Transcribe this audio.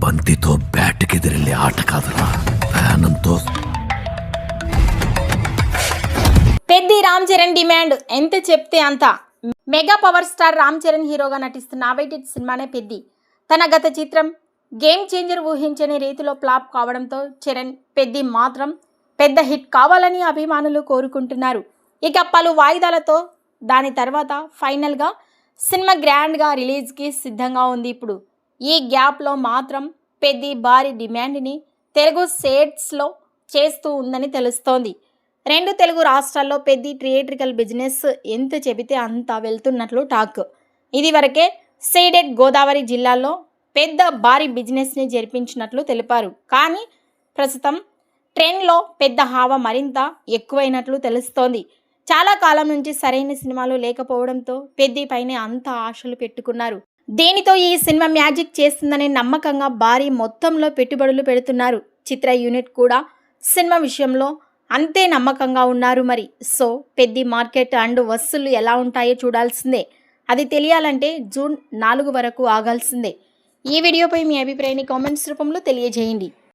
బంతితో బ్యాట్కెదిరెళ్ళే ఆట కాదురా, ప్రాణంతో. పెద్ది రామ్ చరణ్ డిమాండ్ ఎంత చెప్తే అంత. Mega power star Ram Charan హీరోగా నటిస్తున్న అవైటెడ్ సినిమానే పెద్ది. తన గత చిత్రం గేమ్ చేంజర్ ఊహించని రీతిలో ఫ్లాప్ కావడంతో చరణ్ పెద్ది మాత్రం పెద్ద హిట్ కావాలని అభిమానులు కోరుకుంటున్నారు. ఇక పలు వాయిదాలతో దాని తర్వాత ఫైనల్గా సినిమా గ్రాండ్గా రిలీజ్కి సిద్ధంగా ఉంది. ఇప్పుడు ఈ గ్యాప్లో మాత్రం పెద్ది భారీ డిమాండ్ని తెలుగు స్టేట్స్లో చేస్తూ ఉందని తెలుస్తోంది. 2 తెలుగు రాష్ట్రాల్లో పెద్ది థియేట్రికల్ బిజినెస్ ఎంత చెబితే అంత వెళ్తున్నట్లు టాక్. ఇది వరకే సీడెడ్ గోదావరి జిల్లాల్లో పెద్ద భారీ బిజినెస్ని జరిపించినట్లు తెలిపారు. కానీ ప్రస్తుతం ట్రెండ్లో పెద్ద హావా మరింత ఎక్కువైనట్లు తెలుస్తోంది. చాలా కాలం నుంచి సరైన సినిమాలు లేకపోవడంతో పెద్ది పైనే అంత ఆశలు పెట్టుకున్నారు. దీనితో ఈ సినిమా మ్యాజిక్ చేస్తుందనే నమ్మకంగా భారీ మొత్తంలో పెట్టుబడులు పెడుతున్నారు. చిత్ర యూనిట్ కూడా సినిమా విషయంలో అంతే నమ్మకంగా ఉన్నారు. మరి సో పెద్ది మార్కెట్ అండ్ వసూళ్లు ఎలా ఉంటాయో చూడాల్సిందే. అది తెలియాలంటే జూన్ 4 వరకు ఆగాల్సిందే. ఈ వీడియోపై మీ అభిప్రాయాన్ని కామెంట్స్ రూపంలో తెలియజేయండి.